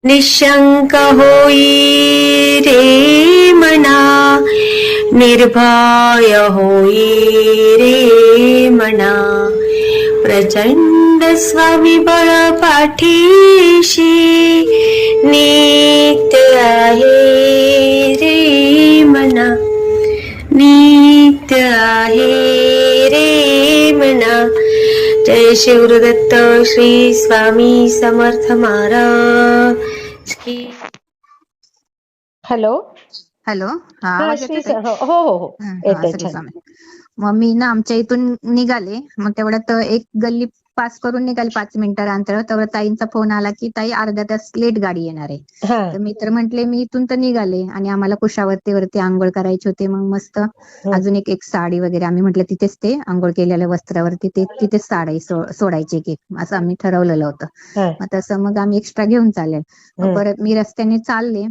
निशंक होई रे मना, निर्भय होई रे मना, प्रचंड स्वविबळ पाठीशी नित्य आहे रे मना, नित्य आहे रे मना. जय शिवदत्त श्री स्वामी समर्थ महाराज की. हॅलो. हॅलो. हा, हा आवाज श्री येतोय? हो हो हो हा, येतोय श्री छान. स्वामी. मग मी ना आमच्या इथून निघाले, मग तेवढ्यात एक गल्ली पास करून निघाले 5 मिनिटं अंतरावर. तेवढ्या ताईंचा फोन आला की ताई अर्धा तास लेट गाडी येणार आहे. हा तर मी तर म्हंटले मी इथून तर निघाले आणि आम्हाला कुशावरतीवरती आंघोळ करायचे होते. मग मस्त अजून एक साडी वगैरे आम्ही म्हटलं तिथेच ते आंघोळ केलेल्या वस्त्रावरती तिथेच साडी सोडायची एक असं आम्ही ठरवलेलं होतं. हा मग तसं मग आम्ही एक्स्ट्रा घेऊन चालेल. मग परत मी रस्त्याने चालले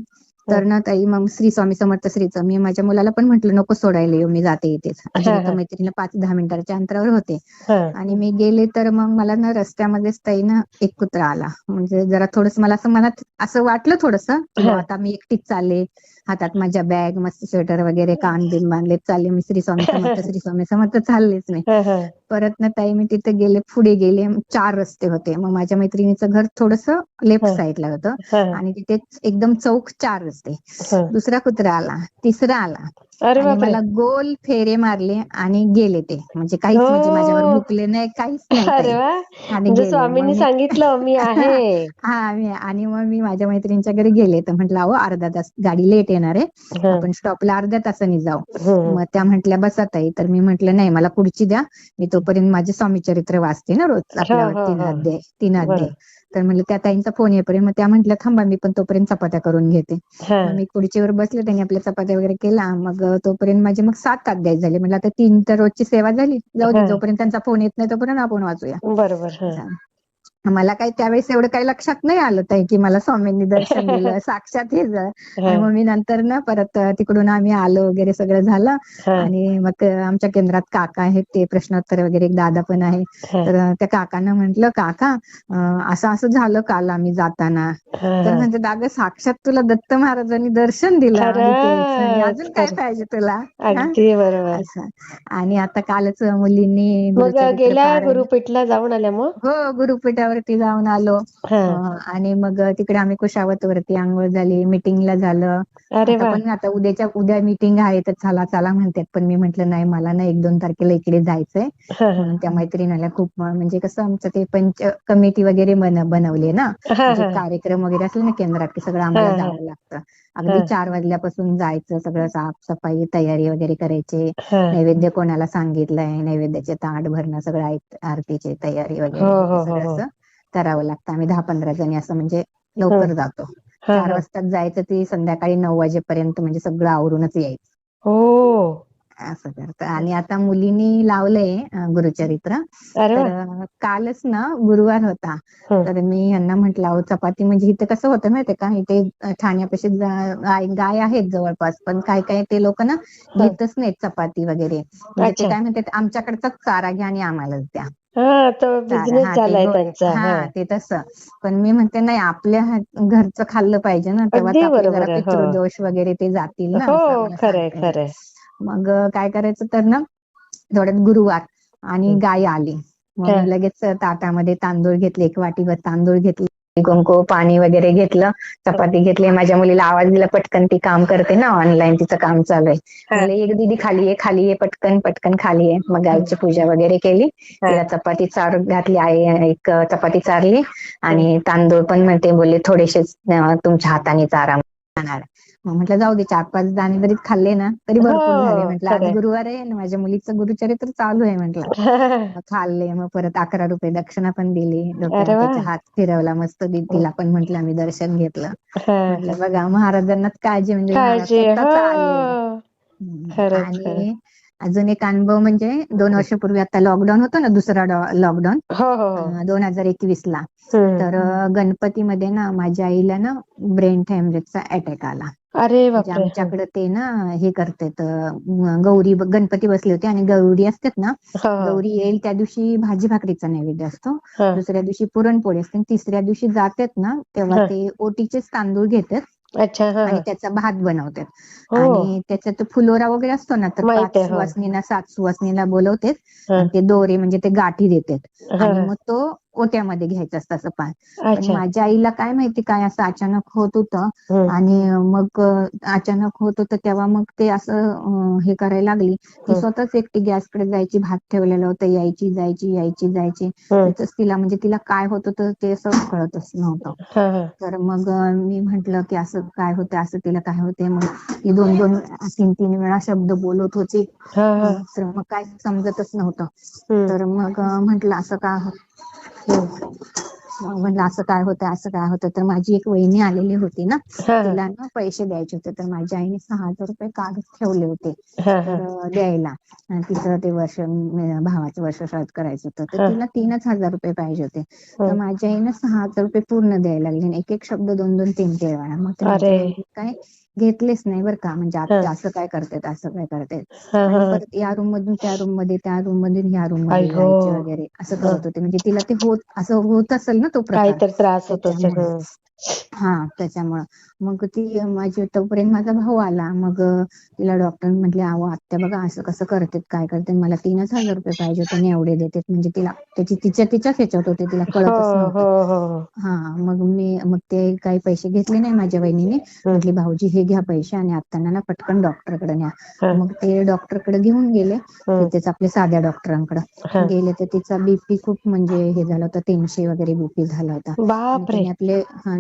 तर ना ताई मग श्री स्वामी समर्थ श्रीचं मी माझ्या मुलाला पण म्हटलं नको सोडायला येऊ, मी जाते इथेच. अजून एका मैत्रिणीला 5-10 मिनिटाच्या अंतरावर होते आणि मी गेले तर मग मला ना रस्त्यामध्येच ताई ना एक कुत्रा आला. म्हणजे जरा थोडस मला असं मनात असं वाटलं थोडंसं की बा आता मी एकटीच चालले, हातात माझ्या बॅग मस्त स्वेटर वगैरे कान बिन बांधलेत चालले मी श्री स्वामी समर्थ चाललेच नाही. परत ना ताई मी तिथे गेले, पुढे गेले, 4 रस्ते होते. मग माझ्या मैत्रिणीचं घर थोडस लेफ्ट साईडला होतं आणि तिथेच एकदम चौक 4 रस्ते. दुसरा कुत्रा आला, तिसरा आला अरे आणि बापरे. मला गोल फेरे मारले आणि गेले ते. म्हणजे काहीच म्हणजे माझ्यावर हो. भुकले नाही, काहीच नाही अरे ताई. वा. आणि म्हणजे गेले मग स्वामींनी मी सांगितलं मी आहे. हा आणि मग मी माझ्या मैत्रिणीच्या घरी गेले तर म्हटलं अहो अर्धा तास गाडी लेट येणार आहे, आपण स्टॉपला अर्ध्या तासाने जाऊ. मग त्या म्हटल्या बसा ताई. तर मी म्हटलं नाही मला पुढची द्या, मी तोपर्यंत माझे स्वामी चरित्र वाचते ना रोज आपल्या 3 अध्याय. तर म्हणलं त्या ताईंचा फोन येईपर्यंत मग त्या म्हटल्या थांबा मी पण तोपर्यंत चपात्या करून घेते. मग मी खुर्चीवर बसले, त्यांनी आपल्या चपात्या वगैरे केला. मग तोपर्यंत माझे मग 7 अध्याय झाले. म्हटलं आता 3 तर रोजची सेवा झाली, जाऊ दे जोपर्यंत त्यांचा फोन येत नाही तोपर्यंत आपण वाचूया. बरोबर. मला काही त्यावेळेस एवढं काही लक्षात नाही आलं ताई की मला स्वामींनी दर्शन दिलं साक्षात हे झालं. आणि मग मी नंतर ना परत तिकडून आम्ही आलो वगैरे सगळं झालं आणि मग आमच्या केंद्रात काका आहेत, ते प्रश्नोत्तर वगैरे एक दादा पण आहे. तर त्या काकांना म्हंटल काका असं असं झालं काल आम्ही जाताना. तर म्हणजे दादा साक्षात तुला दत्त महाराजांनी दर्शन दिलं आणि तेच आणि अजून काय पाहिजे तुला. अगदी बरोबर. असं. आणि आता कालच मुलींनी मग गुरुचरित्र गेल्या पारायण गुरुपीठला जाऊन आल्या मग? हो गुरुपीठावरती जाऊन आलो. आणि मग तिकडे आम्ही कुशावतवरती आंघोळ झाली, मिटिंगला झालं. अरे वा. आता उद्या मिटिंग आहे तर चला म्हणतात, पण मी म्हंटल नाही मला ना 1-2 तारखेला इकडे जायचंय. म्हणून त्या मैत्रिणीला खूप म्हणजे कसं आमचं ते पंच कमिटी वगैरे बनवली ना, म्हणजे कार्यक्रम वगैरे असले ना केंद्रात की सगळं आम्हाला जावं लागतं. अगदी 4 वाजल्यापासून जायचं, सगळं साफसफाई तयारी वगैरे करायची. नैवेद्य कोणाला सांगितलंय, नैवेद्याचे ताट भरणं, सगळं आरतीची तयारी वगैरे हे ते सगळं असं करावं लागतं. आम्ही 10-15 जणी असं म्हणजे लवकर जातो. 4 वाजता जायचं ते संध्याकाळी 9 वाजेपर्यंत म्हणजे सगळं आवरूनच यायचं. हो. असं करतं. आणि आता मुलींनी लावलंय गुरुचरित्र. तर कालच ना गुरुवार होता, तर मी यांना म्हटलं अहो चपाती म्हणजे इथे कसं होतं माहितीये का, इथे ठाण्यापाशी गाय आहेत जवळपास, पण काय ते लोक ना घेतच नाहीत चपाती वगैरे. म्हणजे ते काय म्हणतात आमच्याकडचाच चारा घ्या आणि आम्हालाच द्या. तो बिझनेस झालाय त्यांचा. ते तसं. पण मी म्हणते नाही आपल्या घरचं खाल्लं पाहिजे ना, तेव्हाच अगदी आपले जरा बरोबर आहे. पितृदोष वगैरे ते जातील ना, असं हो आम्हाला सांगते. खरंय. मग काय करायचं तर ना थोड्यात गुरुवार आणि गाय आली. मग मी लगेच ताटामध्ये तांदूळ घेतले, 1 वाटीभर तांदूळ घेतले, कुंकू पाणी वगैरे घेतलं, चपाती घेतली. माझ्या मुलीला आवाज दिला, पटकन ती काम करते ना ऑनलाईन, तिचं काम चालू आहे. म्हणले एक दीदी खाली ये पटकन खाली ये. मग गायची पूजा वगैरे केली, तिला चपाती चारून घातली, आई 1 चपाती चारली आणि तांदूळ पण म्हणते बोलले थोडेसे तुमच्या हाताने चारा खाणार. मग म्हटलं जाऊ दे 4-5 दाणे जरी खाल्ले ना तरी भरपूर झाले. म्हटलं आज गुरुवार आहे आणि माझ्या मुलीचं गुरुचरित्र चालू आहे म्हटलं. खाल्ले. मग परत 11 रुपये दक्षिणा पण दिली. डोक्यावर त्याचा हात फिरवला मस्त, तिला पण म्हटलं आम्ही दर्शन घेतलं. म्हटलं बघा महाराजांनाच काळजी म्हणजे स्वतःच आले. आणि अजून एक अनुभव म्हणजे 2 वर्षापूर्वी आता लॉकडाऊन होतं ना, दुसरा लॉकडाऊन 2021 ला. तर गणपतीमध्ये ना माझ्या आईला ना ब्रेन हॅमरेजचा अटॅक आला. अरे म्हणजे बापरे! हं. आमच्याकडे ते ना हे करतात, गौरी गणपती बसले होते आणि गौरी असतात ना, हां, हां. गौरी येईल त्या दिवशी भाजी भाकरीचा नैवेद्य असतो, हां, दुसऱ्या दिवशी पुरणपोळी असते आणि तिसऱ्या दिवशी जातात ना तेव्हा हां. ते ओटीचेच तांदूळ घेतात अच्छा. हां, आणि हां. त्याचा भात बनवतात. हो. आणि त्याच्यात फुलोरा वगैरे असतो ना, तर माहिती 5 आहे. हो. सुवासिनीला 7 सुवासिनीला बोलवतात हां. आणि ते दोरे म्हणजे ते गाठी देतात हां, आणि हां. मग तो ओट्यामध्ये घ्यायचा असतं असं पान. पण अच्छा. माझ्या आईला काय माहिती काय असं अचानक होत होतं हं, आणि मग अचानक होत होतं तेव्हा मग ते असं हे करायला लागली. ती हं, स्वतःच एकटी गॅसकडे जायची, भात ठेवलेलं होतं, यायची जायची यायची जायची. हं. तिथंच तिला म्हणजे तिला काय होत होतं ते असं कळतच नव्हतं. हां, हां. तर मग मी म्हंटल की असं काय होते, असं तिला काय होते. मग ती 2-2 3-3 वेळा शब्द बोलत होती. हां, हां. तर मग काय समजतच नव्हतं. हं, तर मग म्हंटल असं का हं. मग म्हटलं असं काय होतं असं काय होतं. तर माझी एक वहिनी आलेली होती ना, हां, हां. तिला ना पैसे द्यायचे होते. तर माझ्या आईने 6,000 रुपये काढून ठेवले होते हां, तर हां. द्यायला. आणि तिचं ते भावाचं वर्ष श्राद्ध करायचं होतं, तर हां, तिला 3,000 रुपये पाहिजे होते. तर हं. माझ्या आईनं 6,000 रुपये पूर्ण द्यायला लागले आणि एक एक शब्द 2-2 3-3 वेळा. मग ते अरे! माझ्या वहिनी काय घेतलेच नाही बरं का, म्हणजे हां, आत्या असं काय करतात असं काय करतात. हां, आणि हां. परत या रूम मधून त्या रूम मध्ये, त्या रूम मधून ह्या रूम आई मध्ये गं! जायचे वगैरे असं हं. करत होते. म्हणजे तिला ते असं होत असेल ना तो प्रकार, काहीतरी त्रास होत असेल. त्याच्यामुळे. हं. हा, त्याच्यामुळं. मग ती माझी तोपर्यंत माझा भाऊ आला. मग तिला डॉक्टर म्हटले, अहो आत्या बघा असं कसं करतात काय करतात, मला 3,000 रुपये पाहिजे होते आणि एवढे देतात. म्हणजे तिला तिच्याच ह्याच्यात होते, तिला हो, कळतच नव्हतं. हो, हो, हो. हा, मग ते काही पैसे घेतले नाही माझ्या वहिनीने. हं, म्हटली भाऊजी हे घ्या पैसे आणि आत्यांना ना पटकन डॉक्टरकडे न्या. हं, मग ते डॉक्टरकडे घेऊन गेले, हं. तिथेच आपल्या साध्या डॉक्टरांकडे हां. गेले. तर तिचा बीपी खूप म्हणजे हे झाला होता, 300 वगैरे बीपी झाला होता. आणि बापरे!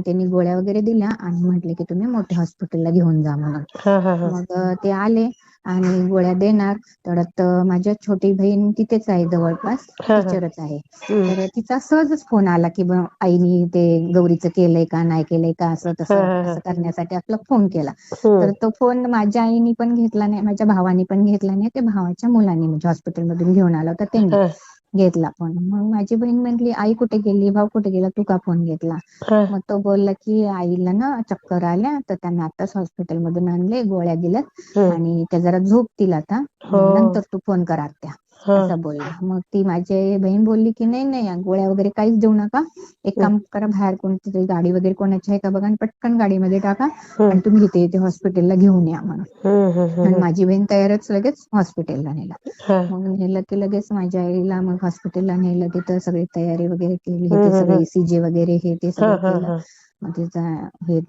त्यांनी गोळ्या वगैरे दिल्या आणि म्हटले की तुम्ही मोठ्या हॉस्पिटलला घेऊन जा म्हणून. हां, हां, हां. मग ते आले आणि गोळ्या देणार. तेवढ्यात माझ्या छोटी बहीण तिथेच आहे जवळपास, हां, हां. टीचरच आहे. हं. तर तिचा सहजच फोन आला की आईनी ते गौरीचं केलंय का नाही केलंय का, असं हां, तसं हां, हां. असं करण्यासाठी आपला फोन केला. हं. तर तो फोन माझ्या आईनी पण घेतला नाही, माझ्या भावानी पण घेतला नाही. ते भावाच्या मुलांनी म्हणजे हॉस्पिटलमधून घेऊन आला होता त्यांनी हां, घेतला फोन. मग माझी बहीण म्हटली आई कुठे गेली, भाऊ कुठे गेला, तू का फोन घेतला. हां. मग तो बोलला की आईला ना चक्कर आल्या, तर त्यांना आताच हॉस्पिटलमधून आणले, गोळ्या दिल्यात हं. आणि त्या जरा झोपतील आता, हो. नंतर तू फोन कर आत्या, हां. असं बोलला. मग ती माझी बहीण बोलली की नाही नाही गोळ्या वगैरे काहीच देऊ नका, एक हं, काम करा, बाहेर कोणती गाडी वगैरे कोणाची आहे का बघा आणि पटकन गाडीमध्ये टाका हं. आणि तुम्ही इथे हॉस्पिटलला घेऊन या म्हणून. हं, हं, हं, आणि हं. माझी बहीण तयारच लगेच हॉस्पिटलला नेला. हां. मग नेलं की लगेच माझ्या आईला मग हॉस्पिटलला नेलं. तिथं सगळी तयारी वगैरे केली, हे हं, ते हं, सगळं हं. ECG वगैरे हे ते हां, सगळं हां, केलं. हां. मग तिचा हे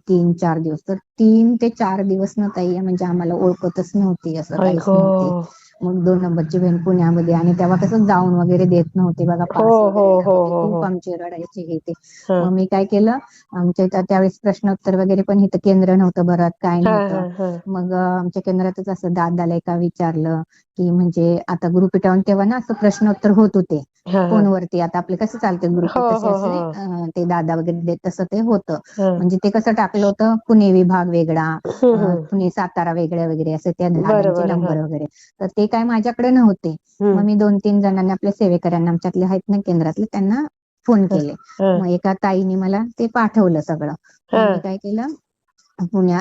3-4 दिवस, तर 3 ते 4 दिवस ना ताई म्हणजे आम्हाला ओळखतच नव्हती, असं आई काहीच नव्हती. गं! मग 2 नंबरची बहीण पुण्यामध्ये आणि तेव्हा कसं जाऊन वगैरे देत नव्हते बघा, हो, पास हो, वगैरे हो, लावायचे, हो, हो. खूप आमचे रडायचे हे ते. हां. मग मी काय केलं, आमच्या इथं त्यावेळेस प्रश्नोत्तर वगैरे पण इथं केंद्र नव्हतं भरत, काय हां, नव्हतं. हां, हां. मग आमच्या केंद्रातच असं दादाला एका विचारलं की म्हणजे आता गुरुपीठावर तेव्हा ना असं प्रश्नोत्तर होत होते हां, हां. फोनवरती, आता आपले कसे चालते हो, ग्रुप तसे हो, हो. असले ते दादा वगैरे देत तसं ते होतं. हां. म्हणजे ते कसं टाकलं होतं, पुणे विभाग वेगळा, हं, हं. पुणे सातारा वेगळ्या वगैरे असे त्या बरं, दादांचे बरं. हां. नंबर वगैरे. तर ते काय माझ्याकडे नव्हते. मग हं. मी 2-3 जणांना आपल्या सेवेकऱ्यांना आमच्यातले आहेत ना केंद्रातले, त्यांना फोन हां, केले. हां. मग एका ताईने मला ते पाठवलं सगळं. मग मी हां. काय केलं,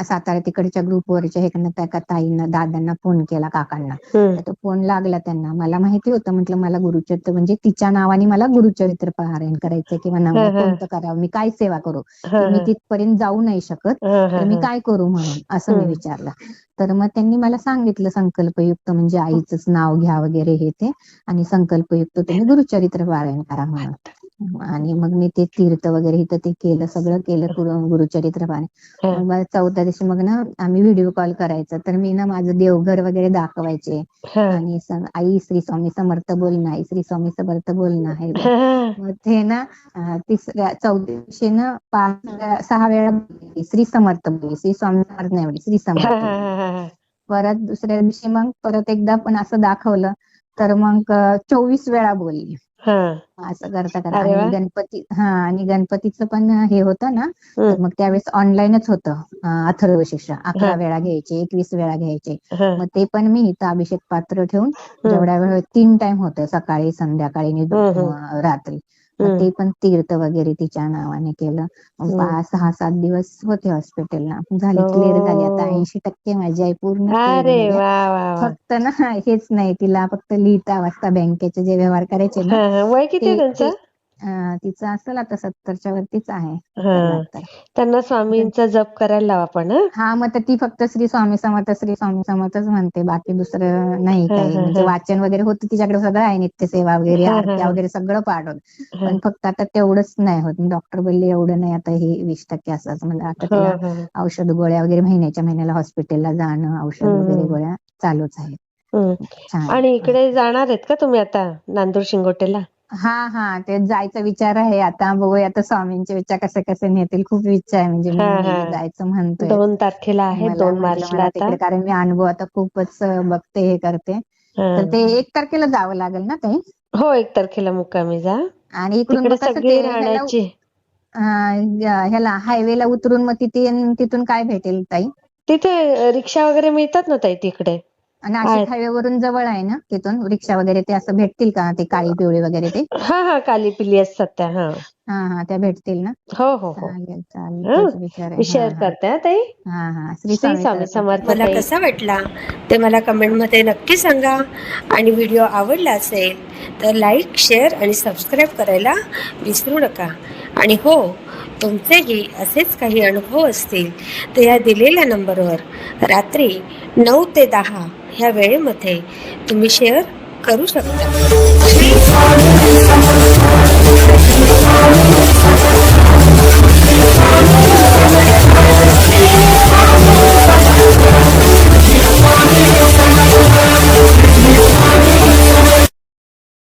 सातारा तिकडच्या ग्रुपवरच्या हे त्या ताईंना दादांना फोन केला, काकांना. हं. तर तो फोन लागला त्यांना. मला माहिती होतं, म्हटलं मला गुरुचरित्र म्हणजे तिच्या नावाने मला गुरुचरित्र पारायण करायचंय किंवा हां, हां. कोणतं करावं, मी काय सेवा करू, की हां, मी हां. तिथपर्यंत जाऊ नाही शकत, हां, तर हां, मी हां. काय करू म्हणून असं मी हं. विचारलं. तर मग त्यांनी मला सांगितलं संकल्पयुक्त म्हणजे आईचंच नाव घ्या वगैरे हे ते आणि संकल्पयुक्त तुम्ही गुरुचरित्र पारायण करा म्हणून. आणि मग मी ते तीर्थ वगैरे इथं ते केलं, सगळं केलं गुरुचरित्र पारायण. हां. मग 14 दिवशी मग ना आम्ही व्हिडिओ कॉल करायचा, तर मी ना माझं देवघर वगैरे दाखवायचे हां. आणि आई श्री स्वामी समर्थ बोल ना, आई श्री स्वामी समर्थ बोल ना, हे बोल. हां. मग ते ना 14 दिवशी ना 6 वेळा बोलली, श्री समर्थ बोलली, श्री स्वामी समर्थ नाही बोलली, श्री हां, समर्थ हां, बोलली. हां, हां. परत दुसऱ्या दिवशी मग परत एकदा पण असं दाखवलं, तर मग 24 वेळा बोलली. हां. असं करता करा. अरे वाह! आणि गणपतीचं पण हे होतं ना, हं. तर मग त्यावेळेस ऑनलाईनच होतं. अथर्व शीर्षा 11 हां, वेळा घ्यायचे, 21 वेळा घ्यायचे. हां. मग ते पण मी इथं अभिषेक पात्र ठेवून हं. जेवढ्या वेळ 3 टाइम होतं, सकाळी, संध्याकाळी आणि हं, हं. रात्री. मग ते पण तीर्थ वगैरे तिच्या नावाने केलं. मग 6-7 दिवस होते हॉस्पिटलला. झाली, क्लिअर झाली. आता 80% माझी आई पूर्ण क्लिअर अरे झाली. वा वा वा. फक्त ना हेच नाही, तिला फक्त लिहिता वाचता बँकेचे जे व्यवहार करायचे ना वय किती आहे ते त्यांचं? तिचं असेल आता 70च्या वरतीच आहे. हा, त्यांना स्वामींचा जप करायला लावा पण. हा, मग ती फक्त श्री स्वामी समर्थ श्री स्वामी समर्थच म्हणते, बाकी दुसरं नाही काही. म्हणजे वाचन वगैरे होतं तिच्याकडे, सगळं आहे, नित्यसेवा वगैरे, आरत्या वगैरे सगळं पाठ होत. पण फक्त आता तेवढंच नाही होत. डॉक्टर बोलले एवढं नाही, आता हे 20% असंच. म्हणजे आता तिला औषध गोळ्या वगैरे महिन्याच्या महिन्याला हॉस्पिटलला जाणं, औषध वगैरे गोळ्या चालूच आहेत. छान. आणि इकडे जाणार आहेत का तुम्ही आता नांदूर शिंगोटेला? हा, ते जायचा विचार आहे. आता बघूया, आता स्वामींचे विचार कसे कसे नेतील. खूप इच्छा आहे, म्हणजे मी जायचं म्हणतोय. 2 तारखेला आहे, मला 2 म्हटलं मार्चला मला आता. तिकडे, कारण मी अनुभव आता खूपच बघते, हे करते. तर ते 1 तारखेला जावं लागेल ना ताई? हो, 1 तारखेला मुक्कामी जा. आणि इकडून तिकडे मग कसं सगळी ते राहण्याची, ह्याला हायवेला उतरून मग तिथून काय भेटेल ताई? तिथे रिक्षा वगैरे मिळतात ना ताई तिकडे. नाशिक हायवे वरून जवळ आहे ना तिथून? रिक्षा वगैरे ते असं भेटतील का, ते काळी पिवळी वगैरे ते? हा, काली पिली असतात त्या. हा, त्या भेटतील ना? हो. चालेल, तोच विचार आहे. मी शेअर करते ताई. श्री श्री स्वामी स्वामी समर्थ. मला कसा वाटला ते मला कमेंटमध्ये नक्की सांगा. आणि व्हिडिओ आवडला असेल तर लाईक, शेअर आणि सबस्क्राईब करायला विसरू नका. आणि हो, तुमचेही असेच काही अनुभव असतील तर या दिलेल्या नंबरवर रात्री 9 ते 10 ह्या वेळेमध्ये तुम्ही शेअर करू शकता.